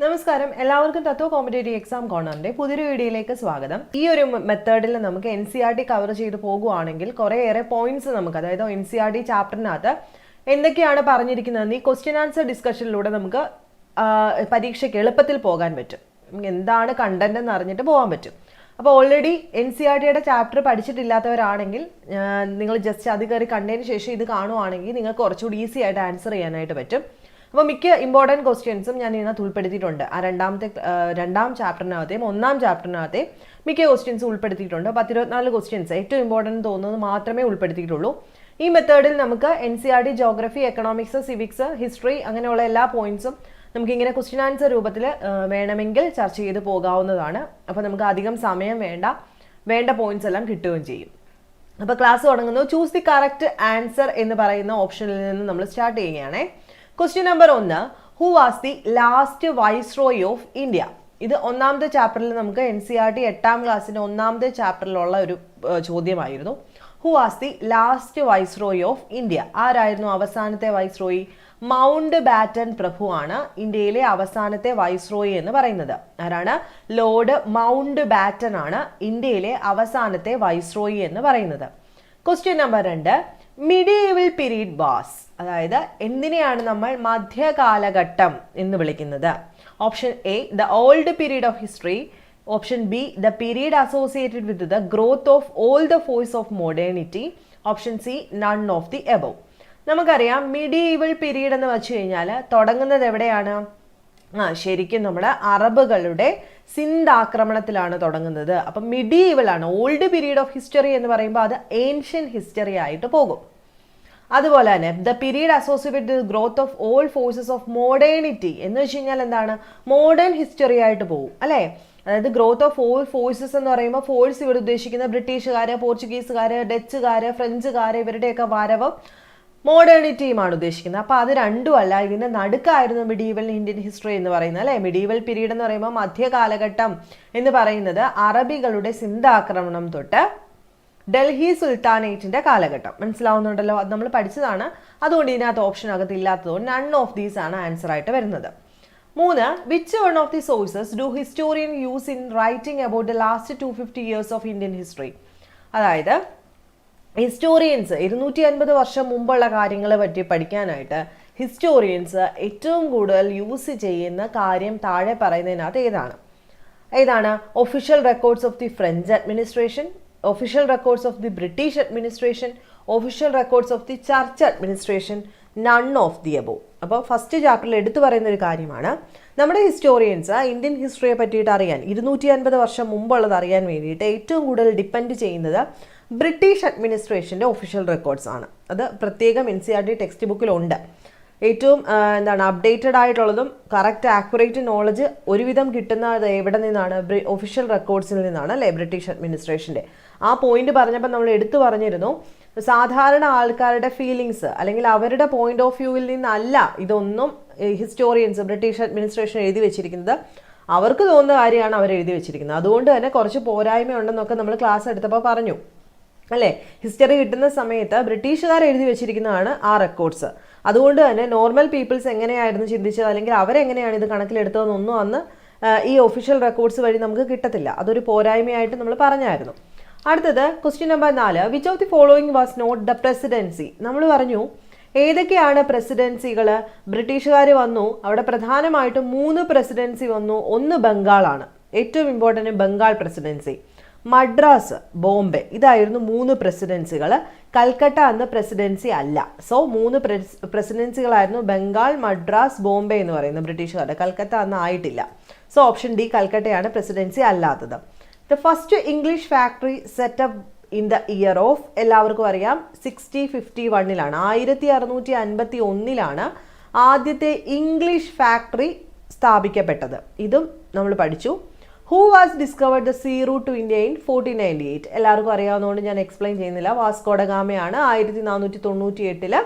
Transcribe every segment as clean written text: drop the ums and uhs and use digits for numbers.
നമസ്കാരം, എല്ലാവർക്കും തത്വ competitive exam കോർണറിന്റെ പുതിയൊരു വീഡിയോയിലേക്ക് സ്വാഗതം. ഈ ഒരു മെത്തേഡിൽ നമുക്ക് NCERT കവർ ചെയ്ത് പോകുവാണെങ്കിൽ കുറേയേറെ പോയിന്റ്സ് നമുക്ക്, അതായത് NCERT ചാപ്റ്ററിനകത്ത് എന്തൊക്കെയാണ് പറഞ്ഞിരിക്കുന്നതെന്ന് ഈ ക്വസ്റ്റ്യൻ ആൻസർ ഡിസ്കഷനിലൂടെ നമുക്ക് പരീക്ഷയ്ക്ക് എളുപ്പത്തിൽ പോകാൻ പറ്റും. എന്താണ് കണ്ടന്റ് എന്ന് അറിഞ്ഞിട്ട് പോകാൻ പറ്റും. അപ്പോൾ ഓൾറെഡി NCERTയുടെ ചാപ്റ്റർ പഠിച്ചിട്ടില്ലാത്തവരാണെങ്കിൽ നിങ്ങൾ ജസ്റ്റ് അത് കയറി കണ്ടതിന് ശേഷം ഇത് കാണുവാണെങ്കിൽ നിങ്ങൾക്ക് കുറച്ചുകൂടി ഈസി ആയിട്ട് ആൻസർ ചെയ്യാനായിട്ട് പറ്റും. അപ്പോൾ മിക്ക ഇമ്പോർട്ടൻറ്റ് ക്വസ്റ്റ്യൻസും ഞാൻ ഇതിനകത്ത് ഉൾപ്പെടുത്തിയിട്ടുണ്ട്. ആ രണ്ടാം ചാപ്റ്ററിനകത്തെയും ഒന്നാം ചാപ്റ്ററിനകത്തെയും മിക്ക ക്വസ്റ്റ്യൻസും ഉൾപ്പെടുത്തിയിട്ടുണ്ട്. 10-24 ക്വസ്റ്റ്യൻസ് ഏറ്റവും ഇമ്പോർട്ടൻറ്റ് തോന്നുന്നത് മാത്രമേ ഉൾപ്പെടുത്തിയിട്ടുള്ളൂ. ഈ മെത്തേഡിൽ നമുക്ക് NCERT geography, economics, civics, history അങ്ങനെയുള്ള എല്ലാ പോയിന്റ്സും നമുക്കിങ്ങനെ ക്വസ്റ്റ്യൻ ആൻസർ രൂപത്തിൽ വേണമെങ്കിൽ ചർച്ച ചെയ്ത് പോകാവുന്നതാണ്. അപ്പോൾ നമുക്ക് അധികം സമയം വേണ്ട പോയിന്റ്സ് എല്ലാം കിട്ടുകയും ചെയ്യും. അപ്പോൾ ക്ലാസ് തുടങ്ങുന്നു. ചൂസ് ദി കറക്റ്റ് ആൻസർ എന്ന് പറയുന്ന ഓപ്ഷനിൽ നിന്ന് നമ്മൾ സ്റ്റാർട്ട് ചെയ്യുകയാണേ. Question number 1, who was the last viceroy of India? ഇത് ഒന്നാമത്തെ ചാപ്റ്ററിൽ നമുക്ക് NCERT 8ാം ക്ലാസ്സിന്റെ ഒന്നാമത്തെ ചാപ്റ്ററിലുള്ള ഒരു ചോദ്യമായിരുന്നു. Who was the last viceroy of India? ആരായിരുന്നു അവസാനത്തെ വൈസ്രോയി? മൗണ്ട് ബാറ്റൻ പ്രഭു ആണ് ഇന്ത്യയിലെ അവസാനത്തെ വൈസ്രോയി എന്ന് പറയുന്നത്. ആരാണ്? ലോർഡ് മൗണ്ട് ബാറ്റൻ ആണ് ഇന്ത്യയിലെ അവസാനത്തെ വൈസ്രോയി എന്ന് പറയുന്നത്. Question number 2, medieval period was, അതായത് എന്തിനെയാണ് നമ്മൾ മധ്യകാലഘട്ടം എന്ന് വിളിക്കുന്നത്? Option A, the old period of history. Option B, the period associated with the growth of all the force of modernity. Option C, none of the above. നമുക്കറിയാം medieval period എന്ന് വെച്ച് കഴിഞ്ഞാൽ തുടങ്ങുന്നത് എവിടെയാണ്? ശരിക്കും നമ്മുടെ അറബുകളുടെ സിന്ധ് ആക്രമണത്തിലാണ് തുടങ്ങുന്നത്. അപ്പം മിഡീവൽ ആണ്. ഓൾഡ് പീരീഡ് ഓഫ് ഹിസ്റ്ററി എന്ന് പറയുമ്പോൾ അത് ഏൻഷ്യൻ ഹിസ്റ്ററി ആയിട്ട് പോകും. അതുപോലെ തന്നെ the period associated with growth of all forces of modernity എന്ന് വെച്ച് കഴിഞ്ഞാൽ എന്താണ്? മോഡേൺ ഹിസ്റ്ററി ആയിട്ട് പോകും അല്ലേ? അതായത് ഗ്രോത്ത് ഓഫ് ഓൾ ഫോഴ്സസ് എന്ന് പറയുമ്പോൾ ഫോഴ്സ് ഇവിടെ ഉദ്ദേശിക്കുന്ന ബ്രിട്ടീഷുകാര്, പോർച്ചുഗീസുകാര്, ഡച്ചുകാര്, ഫ്രഞ്ചുകാര്, ഇവരുടെയൊക്കെ വരവ് മോഡേണിറ്റിയുമാണ് ഉദ്ദേശിക്കുന്നത്. അപ്പോൾ അത് രണ്ടും അല്ല, ഇതിന്റെ നടുക്കായിരുന്നു മിഡീവൽ ഇന്ത്യൻ ഹിസ്റ്ററി എന്ന് പറയുന്നത് അല്ലേ? മിഡീവൽ പീരീഡ് എന്ന് പറയുമ്പോൾ മധ്യകാലഘട്ടം എന്ന് പറയുന്നത് അറബികളുടെ സിന്ധ് ആക്രമണം തൊട്ട് ഡൽഹി സുൽത്താനേറ്റിന്റെ കാലഘട്ടം. മനസ്സിലാവുന്നുണ്ടല്ലോ? അത് നമ്മൾ പഠിച്ചതാണ്. അതുകൊണ്ട് ഇതിനകത്ത് ഓപ്ഷൻ അകത്ത് ഇല്ലാത്തതുകൊണ്ട് നൺ ഓഫ് ദീസ് ആണ് ആൻസർ ആയിട്ട് വരുന്നത്. 3, which one of the sources do historian use in writing about the last 250 years of Indian history? അതായത് ഹിസ്റ്റോറിയൻസ് 250 വർഷം മുമ്പുള്ള കാര്യങ്ങളെ പറ്റി പഠിക്കാനായിട്ട് ഹിസ്റ്റോറിയൻസ് ഏറ്റവും കൂടുതൽ യൂസ് ചെയ്യുന്ന കാര്യം താഴെ പറയുന്നതിനകത്ത് ഏതാണ്? Official records of the French administration, official records of the British administration, official records of the church administration, none of the above. അപ്പോൾ ഫസ്റ്റ് ചാപ്റ്ററിൽ എടുത്തു പറയുന്ന ഒരു കാര്യമാണ്, നമ്മുടെ ഹിസ്റ്റോറിയൻസ് ഇന്ത്യൻ ഹിസ്റ്ററിയെ പറ്റിയിട്ട് അറിയാൻ 250 വർഷം മുമ്പുള്ളത് അറിയാൻ വേണ്ടിയിട്ട് ഏറ്റവും കൂടുതൽ ഡിപ്പെൻഡ് ചെയ്യുന്നത് ബ്രിട്ടീഷ് അഡ്മിനിസ്ട്രേഷൻ്റെ ഒഫീഷ്യൽ റെക്കോർഡ്സ് ആണ്. അത് പ്രത്യേകം NCERT ടെക്സ്റ്റ് ബുക്കിലുണ്ട്. ഏറ്റവും അപ്ഡേറ്റഡ് ആയിട്ടുള്ളതും കറക്റ്റ് ആക്യുറേറ്റ് നോളജ് ഒരുവിധം കിട്ടുന്നത് എവിടെ നിന്നാണ്? ഒഫീഷ്യൽ റെക്കോർഡ്സിൽ നിന്നാണ് അല്ലേ? ബ്രിട്ടീഷ് അഡ്മിനിസ്ട്രേഷൻ്റെ ആ പോയിന്റ് പറഞ്ഞപ്പോൾ നമ്മൾ എടുത്തു പറഞ്ഞിരുന്നു, സാധാരണ ആൾക്കാരുടെ ഫീലിങ്സ് അല്ലെങ്കിൽ അവരുടെ പോയിന്റ് ഓഫ് വ്യൂവിൽ നിന്നല്ല ഇതൊന്നും ഹിസ്റ്റോറിയൻസ് ബ്രിട്ടീഷ് അഡ്മിനിസ്ട്രേഷൻ എഴുതി വെച്ചിരിക്കുന്നത്. അവർക്ക് തോന്നുന്ന കാര്യമാണ് അവർ എഴുതി വെച്ചിരിക്കുന്നത്. അതുകൊണ്ട് തന്നെ കുറച്ച് പോരായ്മ ഉണ്ടെന്നൊക്കെ നമ്മൾ ക്ലാസ് എടുത്തപ്പോൾ പറഞ്ഞു അല്ലേ? ഹിസ്റ്ററി കിട്ടുന്ന സമയത്ത് ബ്രിട്ടീഷുകാർ എഴുതി വെച്ചിരിക്കുന്നതാണ് ആ റെക്കോർഡ്സ്. അതുകൊണ്ട് തന്നെ നോർമൽ പീപ്പിൾസ് എങ്ങനെയായിരുന്നു ചിന്തിച്ചത് അല്ലെങ്കിൽ അവരെങ്ങനെയാണ് ഇത് കണക്കിലെടുത്തതെന്നൊന്നും അന്ന് ഈ ഒഫീഷ്യൽ റെക്കോർഡ്സ് വഴി നമുക്ക് കിട്ടത്തില്ല. അതൊരു പോരായ്മയായിട്ട് നമ്മൾ പറഞ്ഞായിരുന്നു. അടുത്തത് question number 4, which of the following was not the presidency? നമ്മൾ പറഞ്ഞു ഏതൊക്കെയാണ് പ്രസിഡൻസികൾ? ബ്രിട്ടീഷുകാർ വന്നു, അവിടെ പ്രധാനമായിട്ടും 3 പ്രസിഡൻസി വന്നു. ഒന്ന് ബംഗാളാണ്, ഏറ്റവും ഇമ്പോർട്ടൻറ്റ് ബംഗാൾ പ്രസിഡൻസി. മദ്രാസ്, ബോംബെ, ഇതായിരുന്നു 3 പ്രസിഡൻസികൾ. കൽക്കട്ട അന്ന് പ്രസിഡൻസി അല്ല. സോ 3 പ്രസിഡൻസികളായിരുന്നു ബംഗാൾ, മദ്രാസ്, ബോംബെ എന്ന് പറയുന്നത് ബ്രിട്ടീഷുകാരുടെ. കൽക്കട്ട അന്ന് ആയിട്ടില്ല. സോ ഓപ്ഷൻ ഡി, കൽക്കട്ടയാണ് പ്രസിഡൻസി അല്ലാത്തത്. The first English factory setup in the year of, എല്ലാവർക്കും അറിയാം 1651 1651 ആദ്യത്തെ ഇംഗ്ലീഷ് ഫാക്ടറി സ്ഥാപിക്കപ്പെട്ടത്. ഇതും നമ്മൾ പഠിച്ചു. Who was discovered the sea route to India in 1498? എല്ലാവർക്കും അറിയാവുന്നതുകൊണ്ട് ഞാൻ എക്സ്പ്ലെയിൻ ചെയ്യുന്നില്ല. വാസ്കോ ഡ ഗാമയാണ് 1498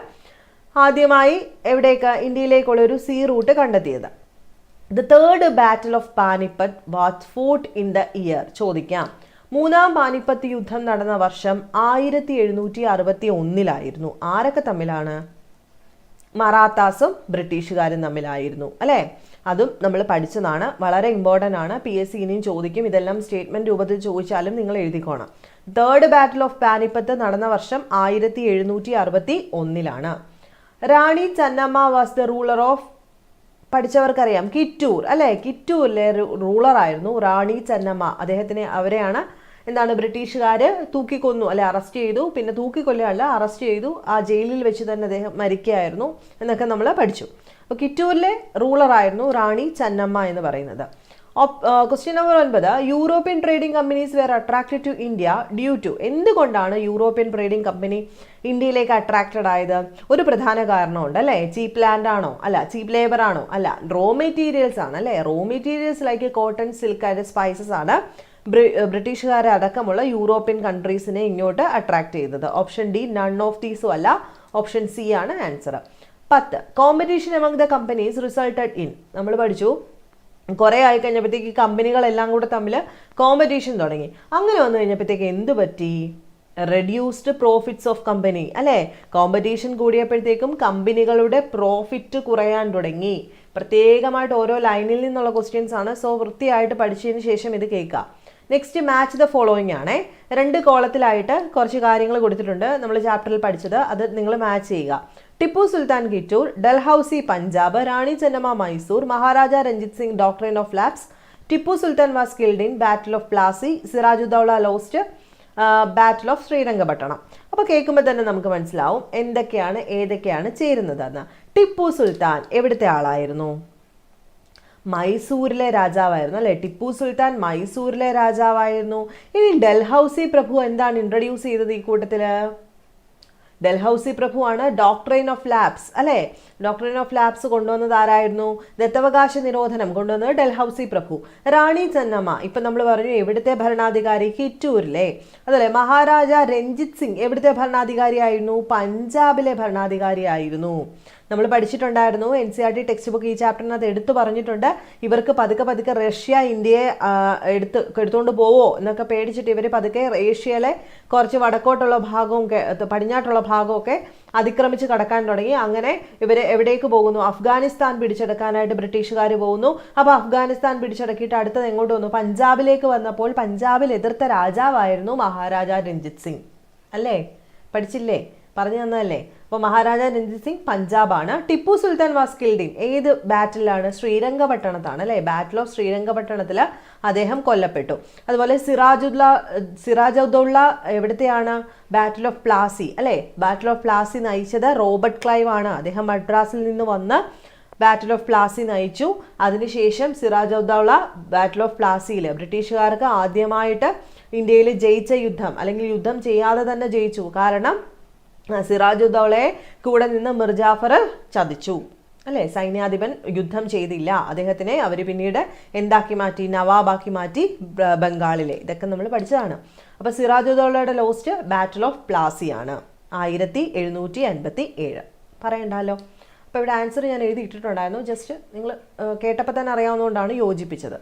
ആദ്യമായി എവിടേക്ക്? ഇന്ത്യയിലേക്കുള്ള ഒരു സീ റൂട്ട് കണ്ടെത്തിയത്. The third battle of Panipat was fought in the year? ചോദിക്കാം. 3ാം പാനിപ്പത്ത് യുദ്ധം നടന്ന വർഷം 1761 ആരൊക്കെ തമ്മിലാണ്? മറാത്താസും ബ്രിട്ടീഷുകാരും തമ്മിലായിരുന്നു അല്ലേ? അതും നമ്മൾ പഠിച്ചതാണ്, വളരെ ഇമ്പോർട്ടൻ്റ് ആണ്. PSC ഇനിയും ചോദിക്കും. ഇതെല്ലാം സ്റ്റേറ്റ്മെന്റ് രൂപത്തിൽ ചോദിച്ചാലും നിങ്ങൾ എഴുതിക്കോണം. തേർഡ് ബാറ്റിൽ ഓഫ് പാനിപ്പത്ത് നടന്ന വർഷം 1761 Rani Chennamma was the ruler of, പഠിച്ചവർക്കറിയാം, കിറ്റൂർ അല്ലെ. കിറ്റൂരിലെ റൂളർ ആയിരുന്നു റാണി ചെന്നമ്മ. അവരെയാണ് എന്താണ് ബ്രിട്ടീഷുകാർ തൂക്കിക്കൊന്നു അല്ലെ, അറസ്റ്റ് ചെയ്തു. പിന്നെ തൂക്കിക്കൊല്ലല്ല, അറസ്റ്റ് ചെയ്തു. ആ ജയിലിൽ വെച്ച് തന്നെ അദ്ദേഹം മരിക്കുകയായിരുന്നു എന്നൊക്കെ നമ്മൾ പഠിച്ചു. അപ്പോൾ കിറ്റൂരിലെ റൂളർ ആയിരുന്നു റാണി ചെന്നമ്മ എന്ന് പറയുന്നത്. Question number 9, European trading companies were attracted to India due to, എന്തുകൊണ്ടാണ് യൂറോപ്യൻ ട്രേഡിംഗ് കമ്പനി ഇന്ത്യയിലേക്ക് അട്രാക്റ്റഡ് ആയത്? ഒരു പ്രധാന കാരണമുണ്ട് അല്ലേ. ചീപ്പ് ലാൻഡ് ആണോ? അല്ല. ചീപ്പ് ലേബർ ആണോ? അല്ല. റോ മെറ്റീരിയൽസ് ആണ് അല്ലേ. Raw materials like cotton, silk and spices ആണ് ബ്രിട്ടീഷുകാരെ അടക്കമുള്ള യൂറോപ്യൻ കൺട്രീസിനെ ഇങ്ങോട്ട് അട്രാക്ട് ചെയ്തത്. ഓപ്ഷൻ ഡി നൺ ഓഫ് ദീസും അല്ല, ഓപ്ഷൻ സി ആണ് answer. 10, competition among the companies resulted in, നമ്മൾ പഠിച്ചു കുറേ ആയി കഴിഞ്ഞപ്പോഴത്തേക്ക് കമ്പനികളെല്ലാം കൂടെ തമ്മിൽ കോമ്പറ്റീഷൻ തുടങ്ങി. അങ്ങനെ വന്നു കഴിഞ്ഞപ്പോഴത്തേക്ക് എന്ത് പറ്റി? റെഡ്യൂസ്ഡ് പ്രോഫിറ്റ്സ് ഓഫ് കമ്പനി അല്ലേ. കോമ്പറ്റീഷൻ കൂടിയപ്പോഴത്തേക്കും കമ്പനികളുടെ പ്രോഫിറ്റ് കുറയാൻ തുടങ്ങി. പ്രത്യേകമായിട്ട് ഓരോ ലൈനിൽ നിന്നുള്ള ക്വസ്റ്റ്യൻസ് ആണ്. സോ വൃത്തിയായിട്ട് പഠിച്ചതിന് ശേഷം ഇത് കേൾക്കുക. നെക്സ്റ്റ് മാച്ച് ദ ഫോളോയിങ് ആണ്. 2 കോളത്തിലായിട്ട് കുറച്ച് കാര്യങ്ങൾ കൊടുത്തിട്ടുണ്ട്, നമ്മൾ ചാപ്റ്ററിൽ പഠിച്ചത്. അത് നിങ്ങൾ മാച്ച് ചെയ്യുക. Tipu Sultan Kittur, Dalhousie Punjab, Rani Chennamma Mysore, Maharaja Ranjit Singh doctrine of lapse, Tipu Sultan was killed in battle of Plassey, Sirajuddaula lost battle of Srirangapatnam. അപ്പോൾ കേൾക്കുമ്പോൾ തന്നെ നമുക്ക് മനസ്സിലാവും ഏതൊക്കെയാണ് ചേരുന്നതെന്ന്. ടിപ്പു സുൽത്താൻ എവിടുത്തെ ആളായിരുന്നു? മൈസൂരിലെ രാജാവായിരുന്നു അല്ലെ. ടിപ്പു സുൽത്താൻ മൈസൂരിലെ രാജാവായിരുന്നു. ഇനി ഡൽഹൌസി പ്രഭു എന്താണ് ഇൻട്രൊഡ്യൂസ് ചെയ്തത് ഈ കൂട്ടത്തില്? ഡൽഹൌസി പ്രഭു ആണ് ഡോക്ട്രൈൻ ഓഫ് ലാപ്സ് അല്ലെ. ഡോക്ട്രൈൻ ഓഫ് ലാപ്സ് കൊണ്ടുവന്നത് ആരായിരുന്നു? ദത്തവകാശ നിരോധനം കൊണ്ടുവന്നത് ഡൽഹൌസി പ്രഭു. റാണി ചെന്നമ്മ ഇപ്പൊ നമ്മൾ പറഞ്ഞു എവിടുത്തെ ഭരണാധികാരി? കിറ്റൂരിലെ. അതുപോലെ മഹാരാജ രഞ്ജിത് സിംഗ് എവിടുത്തെ ഭരണാധികാരിയായിരുന്നു? പഞ്ചാബിലെ ഭരണാധികാരിയായിരുന്നു. നമ്മൾ പഠിച്ചിട്ടുണ്ടായിരുന്നു, NCERT ടെക്സ്റ്റ് ബുക്ക് ഈ ചാപ്റ്ററിനകത്ത് എടുത്തു പറഞ്ഞിട്ടുണ്ട്. ഇവർക്ക് പതുക്കെ റഷ്യ ഇന്ത്യയെ എടുത്തുകൊണ്ട് പോവോ എന്നൊക്കെ പേടിച്ചിട്ട് ഇവർ പതുക്കെ ഏഷ്യയിലെ കുറച്ച് വടക്കോട്ടുള്ള ഭാഗവും പടിഞ്ഞാട്ടുള്ള ഭാഗമൊക്കെ അതിക്രമിച്ച് കടക്കാൻ തുടങ്ങി. അങ്ങനെ ഇവർ എവിടേക്ക് പോകുന്നു? അഫ്ഗാനിസ്ഥാൻ പിടിച്ചെടുക്കാനായിട്ട് ബ്രിട്ടീഷുകാർ പോകുന്നു. അപ്പോൾ അഫ്ഗാനിസ്ഥാൻ പിടിച്ചടക്കിയിട്ട് അടുത്തത് എങ്ങോട്ട് വന്നു? പഞ്ചാബിലേക്ക് വന്നപ്പോൾ പഞ്ചാബിൽ എതിർത്ത രാജാവായിരുന്നു മഹാരാജ രഞ്ജിത് സിംഗ് അല്ലേ. പഠിച്ചില്ലേ? പറഞ്ഞു തന്നതല്ലേ. അപ്പോൾ Maharaja Ranjit Singh പഞ്ചാബാണ്. Tipu Sultan was killed in ഏത് ബാറ്റിലാണ്? ശ്രീരംഗപട്ടണത്താണ് അല്ലേ. ബാറ്റിൽ ഓഫ് ശ്രീരംഗപട്ടണത്തിൽ അദ്ദേഹം കൊല്ലപ്പെട്ടു. അതുപോലെ സിറാജുദ്ദൗള എവിടത്തെയാണ്? ബാറ്റിൽ ഓഫ് പ്ലാസി അല്ലേ. ബാറ്റിൽ ഓഫ് പ്ലാസി നയിച്ചത് റോബർട്ട് ക്ലൈവ് ആണ്. അദ്ദേഹം മദ്രാസിൽ നിന്ന് വന്ന് ബാറ്റിൽ ഓഫ് പ്ലാസി നയിച്ചു. അതിനുശേഷം സിറാജുദ്ദൗള ബാറ്റിൽ ഓഫ് പ്ലാസിയിൽ ബ്രിട്ടീഷുകാർക്ക് ആദ്യമായിട്ട് ഇന്ത്യയിൽ ജയിച്ച യുദ്ധം, അല്ലെങ്കിൽ യുദ്ധം ചെയ്യാതെ തന്നെ ജയിച്ചു. കാരണം സിറാജുദ്ദൗളയെ കൂടെ നിന്ന് മിർജാഫർ ചതിച്ചു അല്ലേ. സൈന്യാധിപൻ യുദ്ധം ചെയ്തില്ല. അദ്ദേഹത്തിനെ അവർ പിന്നീട് എന്താക്കി മാറ്റി? നവാബാക്കി മാറ്റി ബംഗാളിലെ. ഇതൊക്കെ നമ്മൾ പഠിച്ചതാണ്. അപ്പോൾ സിറാജുദ്ദൗളയുടെ ലോസ്റ്റ് ബാറ്റിൽ ഓഫ് പ്ലാസി ആണ് 1757. പറയണ്ടല്ലോ. അപ്പോൾ ഇവിടെ ആൻസർ ഞാൻ എഴുതിയിട്ടിട്ടുണ്ടായിരുന്നു. ജസ്റ്റ് നിങ്ങൾ കേട്ടപ്പോൾ തന്നെ അറിയാവുന്നതുകൊണ്ടാണ് യോജിപ്പിച്ചത്.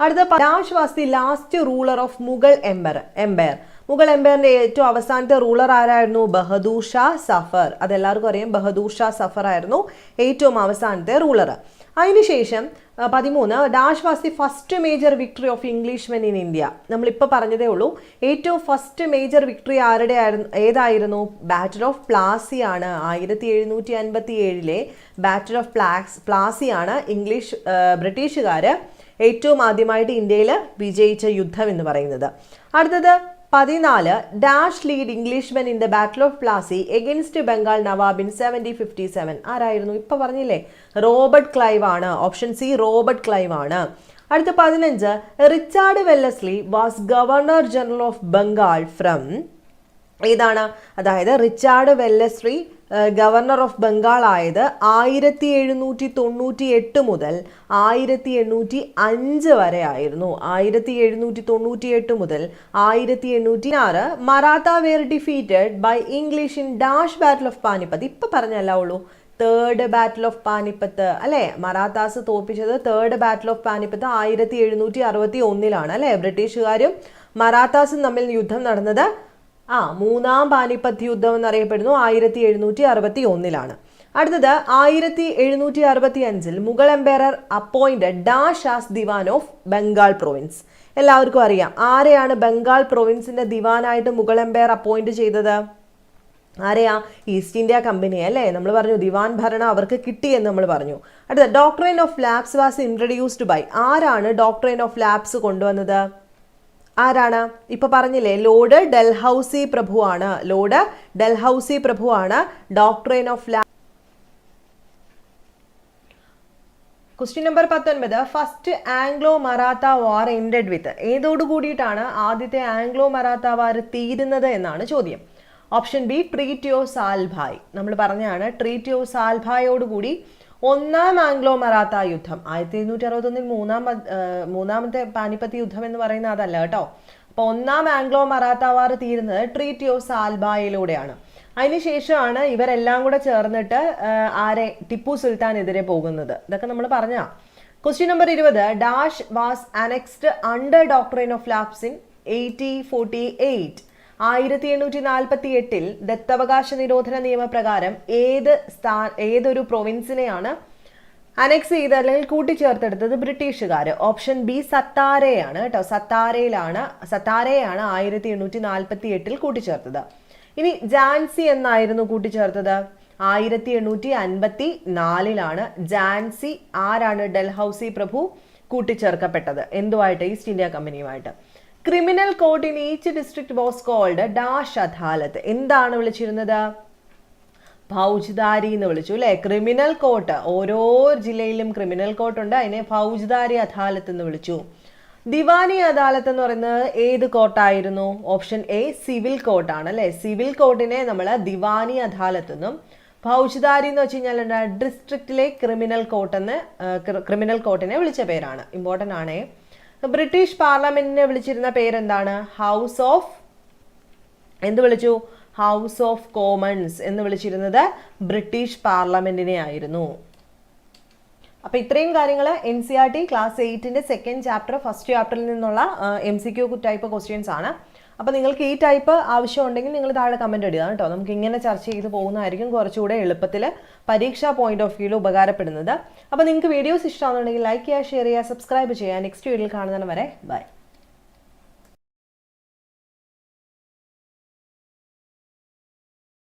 അടുത്ത dash was the last ruler of Mughal empire. Mughal എംപയറിന്റെ ഏറ്റവും അവസാനത്തെ റൂളർ ആരായിരുന്നു? ബഹദൂർ ഷാ സഫർ. അതെല്ലാവർക്കും അറിയാം, ബഹദൂർ ഷാ സഫർ ആയിരുന്നു ഏറ്റവും അവസാനത്തെ റൂളർ. അതിനുശേഷം 13 dash was the first major victory of ഇംഗ്ലീഷ്മെൻ in India. നമ്മളിപ്പോൾ പറഞ്ഞതേ ഉള്ളൂ. ഏറ്റവും ഫസ്റ്റ് മേജർ വിക്ടറി ഏതായിരുന്നു? ബാറ്റിൽ ഓഫ് പ്ലാസി ആണ്. 1757 ബാറ്റിൽ ഓഫ് പ്ലാസി ആണ് ബ്രിട്ടീഷുകാർ ഏറ്റവും ആദ്യമായിട്ട് ഇന്ത്യയിൽ വിജയിച്ച യുദ്ധം എന്ന് പറയുന്നത്. അടുത്തത് 14 dash lead Englishmen in the battle of Plassey against Bengal Nawab in 1757. ആരായിരുന്നു? ഇപ്പൊ പറഞ്ഞില്ലേ, റോബർട്ട് ക്ലൈവ് ആണ്. ഓപ്ഷൻ സി റോബർട്ട് ക്ലൈവ് ആണ്. അടുത്ത 15 Richard Wellesley was governor general of Bengal from ഏതാണ്? അതായത് Richard Wellesley governor of Bengal ആയത് 1798 മുതൽ 1805 വരെ ആയിരുന്നു. 1798 മുതൽ 1806 Maratha were defeated by English in dash battle of Panipat. ഇപ്പൊ പറഞ്ഞല്ല ഉള്ളൂ, തേർഡ് ബാറ്റിൽ ഓഫ് പാനിപ്പത്ത് അല്ലെ. മറാത്താസ് തോൽപ്പിച്ചത് തേർഡ് ബാറ്റിൽ ഓഫ് പാനിപ്പത്ത് 1761 അല്ലെ. ബ്രിട്ടീഷുകാരും മറാത്താസും തമ്മിൽ യുദ്ധം നടന്നത് മൂന്നാം പാനിപ്പത്ത് യുദ്ധം എന്നറിയപ്പെടുന്നു 1761. അടുത്തത് 1765 Mughal emperor appointed dash as Diwan of Bengal province. എല്ലാവർക്കും അറിയാം ആരെയാണ് ബംഗാൾ പ്രൊവിൻസിന്റെ ദിവാനായിട്ട് മുഗൾ എംപയർ അപ്പോയിന്റ് ചെയ്തത്? ആരെയാ? ഈസ്റ്റ് ഇന്ത്യ കമ്പനി അല്ലേ. നമ്മൾ പറഞ്ഞു ദിവാൻ ഭരണം അവർക്ക് കിട്ടിയെന്ന് നമ്മൾ പറഞ്ഞു. അടുത്ത doctrine of lapse was introduced by. ആരാണ് ഡോക്ട്രൈൻ ഓഫ് ലാപ്സ് കൊണ്ടുവന്നത്? ആരാണ്? ഇപ്പൊ പറഞ്ഞില്ലേ, ലോർഡ് ഡൽഹൌസി പ്രഭുവാണ്. ലോർഡ് ഡൽഹൌസി പ്രഭുവാണ് doctrine of lapse. Question number 19. First Anglo Maratha war ended with. ഏതോട് കൂടിയിട്ടാണ് ആദ്യത്തെ ആംഗ്ലോ മറാത്ത വാർ തീരുന്നത് എന്നാണ് ചോദ്യം. Option B treaty of Salbai. നമ്മൾ പറഞ്ഞാണ് ട്രീറ്റി ഓഫ് സാൽഭായോടുകൂടി ഒന്നാം ആംഗ്ലോ മറാത്ത യുദ്ധം 1761 മൂന്നാമത്തെ പാനിപ്പത്ത് യുദ്ധം എന്ന് പറയുന്നത് അതല്ല കേട്ടോ. അപ്പൊ ഒന്നാം ആംഗ്ലോ മറാത്ത വാർ തീരുന്നത് ട്രീറ്റി ഓഫ് സാൽഭായിലൂടെയാണ്. അതിനുശേഷമാണ് ഇവരെല്ലാം കൂടെ ചേർന്നിട്ട് ആരെ ടിപ്പു സുൽത്താനെതിരെ പോകുന്നത്. ഇതൊക്കെ നമ്മൾ പറഞ്ഞാ. Question number 20. Dash was annexed under doctrine of lapse in 1848. 1848 ദത്തവകാശ നിരോധന നിയമപ്രകാരം ഏതൊരു പ്രൊവിൻസിനെയാണ് അനെക്സ് ചെയ്ത് അല്ലെങ്കിൽ കൂട്ടിച്ചേർത്തെടുത്തത്? ബ്രിട്ടീഷുകാർ. ഓപ്ഷൻ ബി സത്താരയാണ് കേട്ടോ. സത്താരയാണ് 1848 കൂട്ടിച്ചേർത്തത്. ഇനി ജാൻസി എന്നായിരുന്നു കൂട്ടിച്ചേർത്തത്? 1854 ജാൻസി ആരാണ്? ഡൽഹൌസി പ്രഭു കൂട്ടിച്ചേർക്കപ്പെട്ടത്. എന്തുമായിട്ട്? ഈസ്റ്റ് ഇന്ത്യ കമ്പനിയുമായിട്ട്. Criminal court in each district was called dash Adalat. എന്താണ് വിളിച്ചിരുന്നത്? ഫൗജ്ദാരി എന്ന് വിളിച്ചു അല്ലെ. ക്രിമിനൽ കോർട്ട്, ഓരോ ജില്ലയിലും ക്രിമിനൽ കോർട്ട് ഉണ്ട്, അതിനെ ഫൗജ്ദാരി അദാലത്ത് എന്ന് വിളിച്ചു. ദിവാനി അദാലത്ത് എന്ന് പറയുന്നത് ഏത് കോർട്ടായിരുന്നു? ഓപ്ഷൻ എ സിവിൽ കോർട്ടാണ് അല്ലെ. സിവിൽ കോർട്ടിനെ നമ്മൾ ദിവാനി അദാലത്ത് എന്നും ഫൗജ്ദാരി എന്ന് വെച്ച് കഴിഞ്ഞാൽ ഡിസ്ട്രിക്റ്റിലെ ക്രിമിനൽ കോർട്ടിനെ വിളിച്ച പേരാണ്. ഇമ്പോർട്ടൻ്റ് ആണേ. ബ്രിട്ടീഷ് പാർലമെന്റിനെ വിളിച്ചിരുന്ന പേരെന്താണ്? House of house of commons എന്ന് വിളിച്ചിരുന്നത് ബ്രിട്ടീഷ് പാർലമെന്റിനെ ആയിരുന്നു. അപ്പൊ ഇത്രയും കാര്യങ്ങൾ NCERT ക്ലാസ് 8ന്റെ സെക്കൻഡ് ചാപ്റ്റർ ഫസ്റ്റ് ചാപ്റ്ററിൽ നിന്നുള്ള MCQ ടൈപ്പ് ക്വസ്റ്റ്യൻസ് ആണ്. അപ്പോൾ നിങ്ങൾക്ക് ഈ ടൈപ്പ് ആവശ്യമുണ്ടെങ്കിൽ നിങ്ങൾ താഴെ കമന്റ് ഇടുക കേട്ടോ. നമുക്ക് ഇങ്ങനെ ചർച്ച ചെയ്ത് പോകുന്നതായിരിക്കും കുറച്ചുകൂടെ എളുപ്പത്തിൽ പരീക്ഷാ പോയിന്റ് ഓഫ് വ്യൂവിൽ ഉപകാരപ്പെടുന്നത്. അപ്പോൾ നിങ്ങൾക്ക് വീഡിയോസ് ഇഷ്ടമാണെന്നുണ്ടെങ്കിൽ ലൈക്ക് ചെയ്യുക, ഷെയർ ചെയ്യുക, സബ്സ്ക്രൈബ് ചെയ്യുക. നെക്സ്റ്റ് വീഡിയോയിൽ കാണുന്നതിന് വരെ ബൈ.